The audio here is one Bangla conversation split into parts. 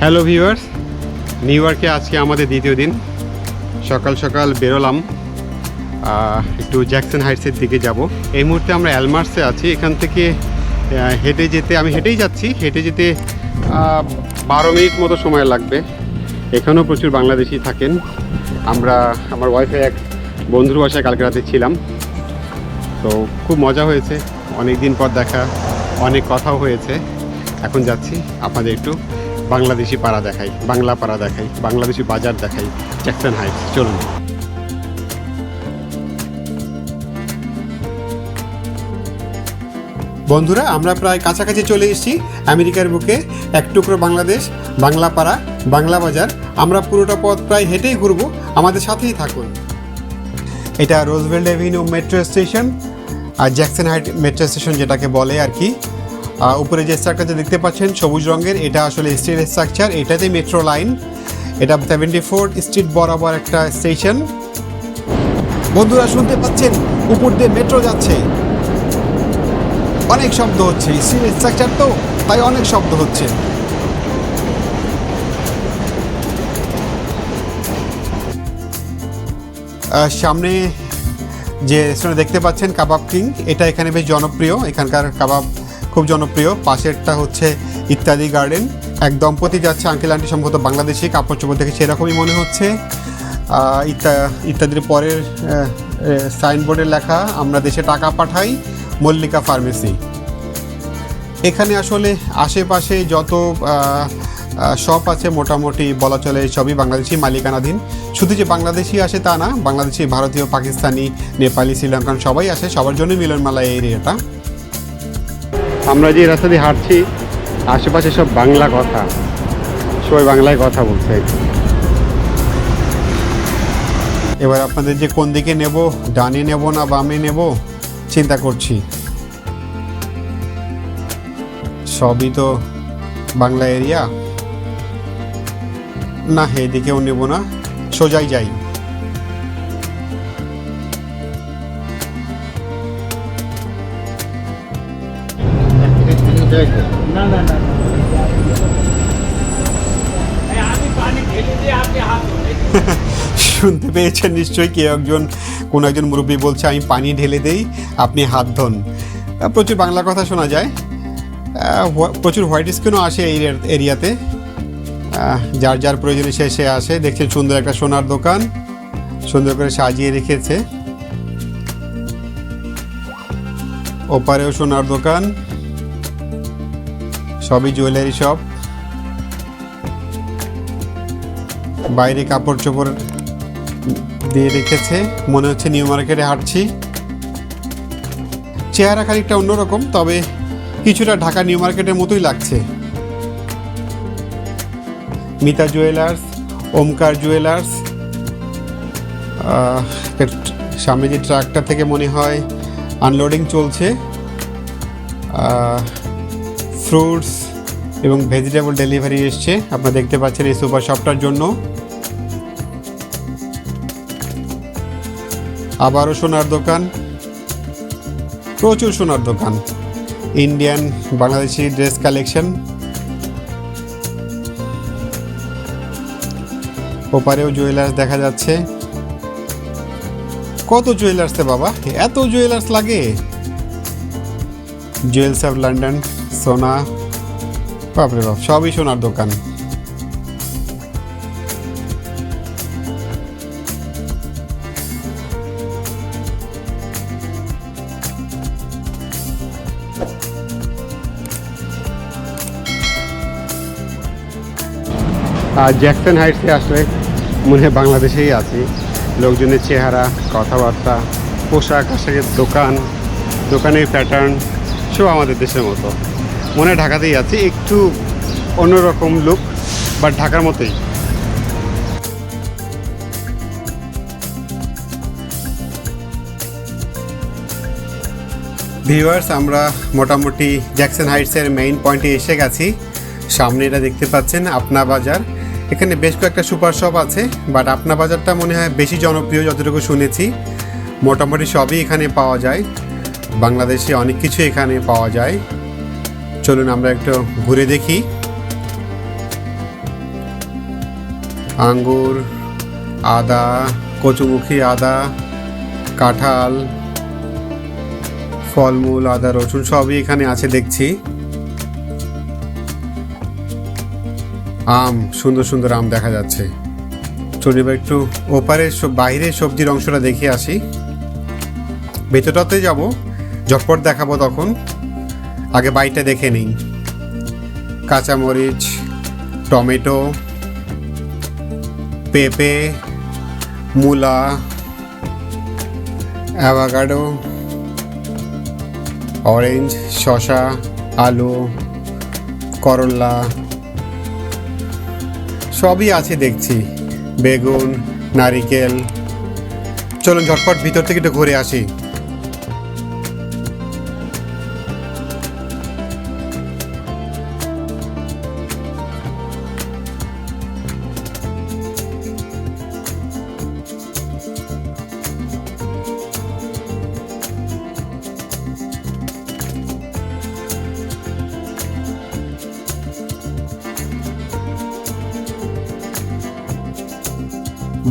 হ্যালো ভিউয়ার্স, নিউ ইয়র্কে আজকে আমাদের দ্বিতীয় দিন। সকাল সকাল বেরোলাম, একটু জ্যাকসন হাইটসের দিকে যাব। এই মুহূর্তে আমরা এলমার্সে আছি। এখান থেকে হেঁটে যেতে, আমি হেঁটেই যাচ্ছি, হেঁটে যেতে 12 মিনিট মতো সময় লাগবে। এখানেও প্রচুর বাংলাদেশি থাকেন। আমার ওয়াইফের এক বন্ধুর বাসায় কালকে রাতে ছিলাম, তো খুব মজা হয়েছে। অনেক দিন পর দেখা, অনেক কথাও হয়েছে। এখন যাচ্ছি আপনাদের একটু বাংলাদেশি পাড়া দেখাই, বাংলা পাড়া দেখাই, বাংলাদেশি বাজার দেখাই, জ্যাকসন হাইটস। চলুন। বন্ধুরা, আমরা প্রায় কাছাকাছি চলে এসেছি আমেরিকার বুকে। এক টুকরো বাংলাদেশ, বাংলা পাড়া, বাংলা বাজার। আমরা পুরোটা পথ প্রায় হেঁটেই ঘুরবো, আমাদের সাথেই থাকুন। এটা রোজভেল্ট এভিনিউ মেট্রো স্টেশন, আর জ্যাকসন হাইট মেট্রো স্টেশন যেটাকে বলে আর কি। উপরে যে স্ট্রাকচারটা দেখতে পাচ্ছেন সবুজ রঙের, এটা আসলে স্টিল স্ট্রাকচার। এটাতে মেট্রো লাইন। এটা 74 স্ট্রিট বরাবর একটা স্টেশন। বন্ধুরা শুনতে পাচ্ছেন, উপর দিয়ে মেট্রো যাচ্ছে, অনেক শব্দ হচ্ছে। স্টিল স্ট্রাকচার তো, তাই অনেক শব্দ হচ্ছে। সামনে যে রেস্টুরেন্ট দেখতে পাচ্ছেন কাবাব কিং, এটা এখানে বেশ জনপ্রিয়। এখানকার কাবাব খুব জনপ্রিয়। পাশেরটা হচ্ছে ইত্যাদি গার্ডেন। এক দম্পতি যাচ্ছে, আঙ্কেল আন্টি সম্ভবত বাংলাদেশি, কাপড় চোপড় দেখে সেরকমই মনে হচ্ছে। ইত্যাদির পরের সাইনবোর্ডে লেখা, আমরা দেশে টাকা পাঠাই, মল্লিকা ফার্মেসি। এখানে আসলে আশেপাশে যত শপ আছে মোটামুটি বলা চলে সবই বাংলাদেশি মালিকানাধীন। শুধু যে বাংলাদেশি আসে তা না, বাংলাদেশি, ভারতীয়, পাকিস্তানি, নেপালি, শ্রীলঙ্কান সবাই আসে। সবার জন্য মিলনমেলা এই এরিয়াটা। আমরা যে রাস্তা দিয়ে হাঁটছি, আশেপাশে সব বাংলা কথা, সবাই বাংলায় কথা বলছে। এবার আপনাদের যে কোন দিকে নেব, ডানে নেব না বামে নেব চিন্তা করছি। সবই তো বাংলা এরিয়া। না, এদিকেও নেব না, সোজাই যাই। শুনতে পেয়েছেন নিশ্চয়ই, কোন একজন মুরব্বী বলছে, আমি পানি ঢেলে দেই, আপনি হাত ধোন। প্রচুর বাংলা কথা শোনা যায়। প্রচুর হোয়াইট স্কিনও আসে এই এরিয়াতে। যার যার প্রয়োজনে সে আসে। দেখছেন সুন্দর একটা সোনার দোকান, সুন্দর করে সাজিয়ে রেখেছে। ওপারেও সোনার দোকান, সবই জুয়েলারি শপ। বাইরে কাপড় চোপড় দিয়ে রেখেছে, মনে হচ্ছে নিউ মার্কেটে হাঁটছি। চেহারা খানিকটা অন্যরকম, তবে কিছুটা ঢাকা নিউ মার্কেটের মতোই লাগছে। Mita jewellers, Omkar jewellers. সামনে যে ট্রাকটা থেকে মনে হয় আনলোডিং চলছে। ফ্রুটস এবং ভেজিটেবল ডেলিভারি এসছে, আপনারা দেখতে পাচ্ছেন এই সুপার শপটার জন্য। আবারও সোনার দোকান, প্রচুর সোনার দোকান। Indian, Bangladeshi dress collection. ওপারেও জুয়েলার্স দেখা যাচ্ছে। কত জুয়েলার্স বাবা, এত জুয়েলার্স লাগে। জুয়েলস অফ লন্ডন, সোনা, বাপরে বাপ, সবই সোনার দোকান। আর জ্যাকসন হাইটসে আসলে মনে হয় বাংলাদেশেই আছি। লোকজনের চেহারা, কথাবার্তা, পোশাক আশাকের দোকান, দোকানের প্যাটার্ন সব আমাদের দেশের মতো। মনে হয় ঢাকাতেই আছি। একটু অন্যরকম লুক, বাট ঢাকার মতোই। ভিউয়ার্স, আমরা মোটামুটি জ্যাকসন হাইটসের মেইন পয়েন্টে এসে গেছি। সামনে এটা দেখতে পাচ্ছেন আপনা বাজার। এখানে বেশ কয়েকটা সুপার শপ আছে, বাট আপনা বাজারটা মনে হয় বেশি জনপ্রিয় যতটুকু শুনেছি। মোটামুটি সবই এখানে পাওয়া যায়, বাংলাদেশে অনেক কিছু এখানে পাওয়া যায়। চলুন আমরা একটু ঘুরে দেখি। আঙ্গুর, আদা, কচুমুখী আদা, কাঁঠাল, ফলমূল, আদা, রসুন সবই এখানে আছে দেখছি। আম, সুন্দর সুন্দর আম দেখা যাচ্ছে। চলুন এবার একটু ওপারে বাইরের সবজির অংশটা দেখে আসি। ভেতরটাতে যাব, ঝটপট দেখাবো তখন। আগে বাইটা দেখে নিই। কাঁচামরিচ, টমেটো, পেঁপে, মূলা, অ্যাভোকাডো, অরেঞ্জ, শসা, আলু, করলা সবই আছে দেখছি। বেগুন, নারিকেল। চলুন ঝটপট ভিতর থেকে একটু ঘুরে আসি।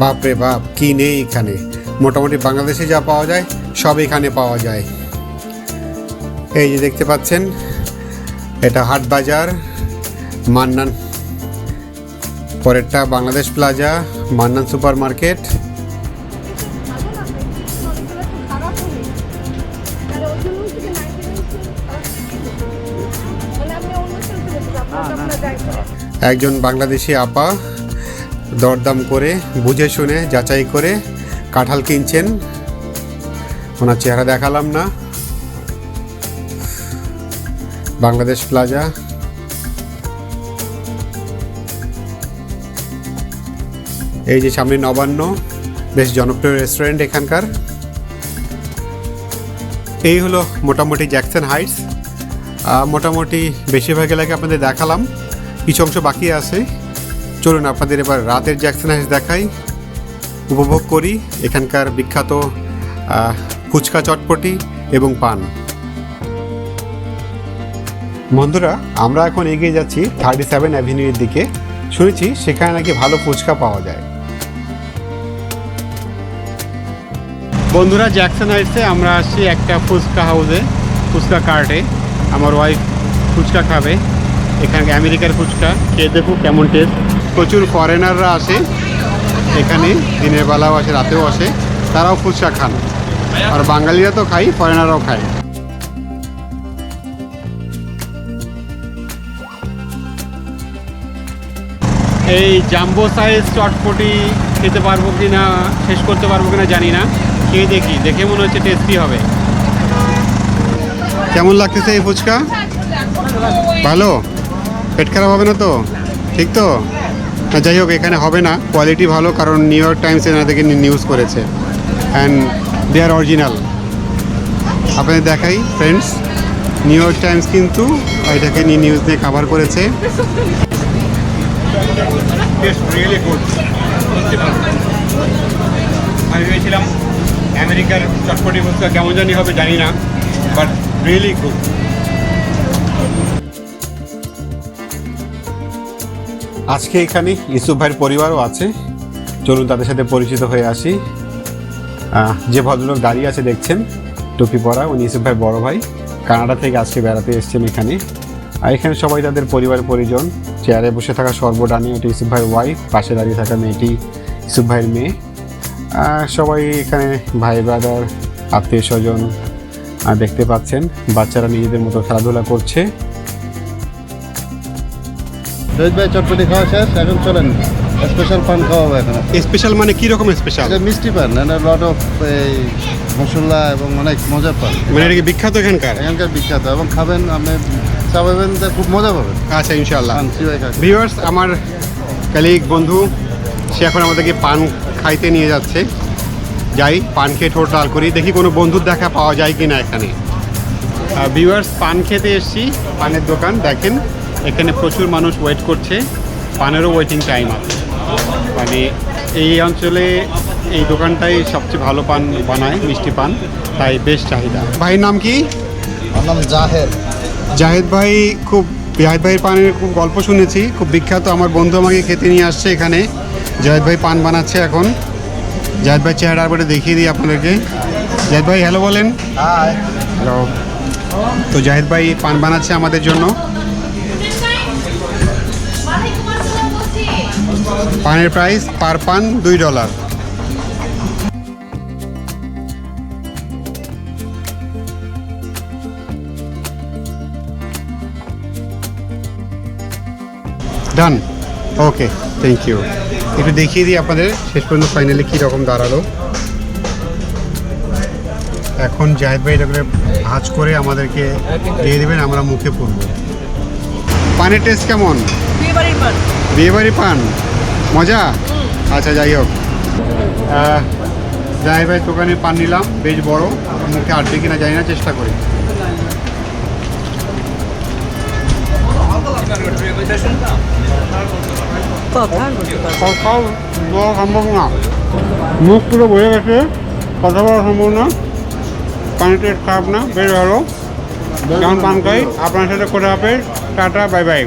বাপরে বাপ, কি নেই এখানে। মোটামুটি বাংলাদেশে যা পাওয়া যায় সব এখানে পাওয়া যায়। এই যে দেখতে পাচ্ছেন, এটা হাট বাজার, মান্নান। পরেরটা Bangladesh plaza, Mannan super market. একজন বাংলাদেশি আপা দরদাম করে, বুঝে শুনে, যাচাই করে কাঁঠাল কিনছেন। ওনার চেহারা দেখালাম না। বাংলাদেশ প্লাজা। এই যে সামনে নবান্ন, বেশ জনপ্রিয় রেস্টুরেন্ট এখানকার। এই হলো মোটামুটি জ্যাকসন হাইটস। মোটামুটি বেশিরভাগ এলাকা আপনাদের দেখালাম, কিছু অংশ বাকি আছে। চলুন আপনাদের এবার রাতের জ্যাকসন হাইটস দেখাই, উপভোগ করি এখানকার বিখ্যাত ফুচকা, চটপটি এবং পান। বন্ধুরা, আমরা এখন এগিয়ে যাচ্ছি 37 অ্যাভিনিউর দিকে। শুনেছি সেখানে নাকি ভালো ফুচকা পাওয়া যায়। বন্ধুরা, জ্যাকসন হাইটসে আমরা আসছি একটা ফুচকা হাউসে, ফুচকা কার্টে। আমার ওয়াইফ ফুচকা খাবে। এখানে আমেরিকার ফুচকা, খেয়ে দেখুক কেমন টেস্ট। প্রচুর ফরেনাররা আসে এখানে, দিনের বেলাও আসে, রাতেও আসে, তারাও ফুচকা খান। আর বাঙালিরা তো খাই, ফরেনাররাও খায়। এই জাম্বো সাইজ চটপটি খেতে পারবো কি না, শেষ করতে পারবো কিনা জানি না। খেয়ে দেখি, দেখে মনে হচ্ছে টেস্টি হবে। কেমন লাগতেছে এই ফুচকা? ভালো? পেট খারাপ হবে না তো? ঠিক তো? যাই হোক, এখানে হবে না, কোয়ালিটি ভালো, কারণ নিউ ইয়র্ক টাইমস এনাদেরকে নিউজ করেছে অ্যান্ড দে আর অরিজিনাল। আপনাদের দেখাই ফ্রেন্ডস, নিউ ইয়র্ক টাইমস কিন্তু এটাকে নিউজ নিয়ে কভার করেছে। আমি ভেবেছিলাম আমেরিকার চটপটি ফুচকা কেমন জানি হবে, জানি না, বাট রিয়েলি গুড। আজকে এখানে ইউসুফ ভাইয়ের পরিবারও আছে। চলুন তাদের সাথে পরিচিত হয়ে আসি। যে ভদ্রলোক দাঁড়িয়ে আছে দেখছেন, টুপি পরা, উনি ইউসুফ ভাইয়ের বড় ভাই। কানাডা থেকে আজকে বেড়াতে এসেছেন এখানে। আর এখানে সবাই তাদের পরিবার পরিজন। চেয়ারে বসে থাকা সর্বডানি ওটি ইউসুফ ভাইয়ের ওয়াইফ, পাশে দাঁড়িয়ে থাকা মেয়েটি ইউসুফ ভাইয়ের মেয়ে। সবাই এখানে ভাই ব্রাদার, আত্মীয় স্বজন দেখতে পাচ্ছেন। বাচ্চারা নিজেদের মতো খেলাধুলা করছে। রোহিত ভাই, চটপটি খাওয়া শেষ, এখন চলেন স্পেশাল পান খাওয়াবো। এখন স্পেশাল মানে কি রকম স্পেশাল? এটা মিষ্টি পান, লট অফ এই মশলা এবং অনেক মজার পান। মানে এটা কি বিখ্যাত এখানকার? এখানকার বিখ্যাত, এবং খাবেন, আপনি চাবেন, খুব মজা পাবেন। আচ্ছা, ইনশাআল্লাহ। ভিউয়ার্স, আমার কলিগ বন্ধু, সে এখন আমাদেরকে পান খাইতে নিয়ে যাচ্ছে। যাই, পান খেয়ে ঠোঁট লাল করি, দেখি কোনো বন্ধুর দেখা পাওয়া যায় কি না এখানে। ভিউয়ার্স, পান খেতে এসেছি, পানের দোকান দেখেন, এখানে প্রচুর মানুষ ওয়েট করছে। পানেরও ওয়েটিং টাইম আছে। মানে এই অঞ্চলে এই দোকানটাই সবচেয়ে ভালো পান বানায়, মিষ্টি পান, তাই বেশ চাহিদা। ভাইয়ের নাম কি? আমার নাম জাহেদ। জাহেদ ভাই, জাহেদ ভাইয়ের পানের খুব গল্প শুনেছি, খুব বিখ্যাত। আমার বন্ধু আমাকে খেতে নিয়ে আসছে এখানে। জাহিদ ভাই পান বানাচ্ছে এখন। জাহিদ ভাই চেহারা একবারে দেখিয়ে দিই আপনাদেরকে। জাহিদ ভাই হ্যালো বলেন। হ্যালো। তো জাহিদ ভাই পান বানাচ্ছে আমাদের জন্য। পানের প্রাইস পার পান $2। ডান, ওকে, থ্যাংক ইউ। একটু দেখিয়ে দিই আপনাদের শেষ পর্যন্ত ফাইনালি কীরকম দাঁড়ালো। এখন জাহিদ ভাই এটা করে ভাঁজ করে আমাদেরকে দিয়ে দেবেন, আমরা মুখে পুরবো। পানের টেস্ট কেমন? বিয়েবাড়ির পান মজা। আচ্ছা যাই হোক, জাহিদ ভাই দোকানে পান নিলাম, বেশ বড়, মুখে আটবে কিনা জানি না, চেষ্টা করি। কথা বলা সম্ভব না, মুখ পুরো বয়ে গেছে, কথা বলা সম্ভব না। পানির টেস্ট খারাপ না, বেশ ভালো। যেমন পান খাই আপনার সাথে করে হবে। Tata, bye bye.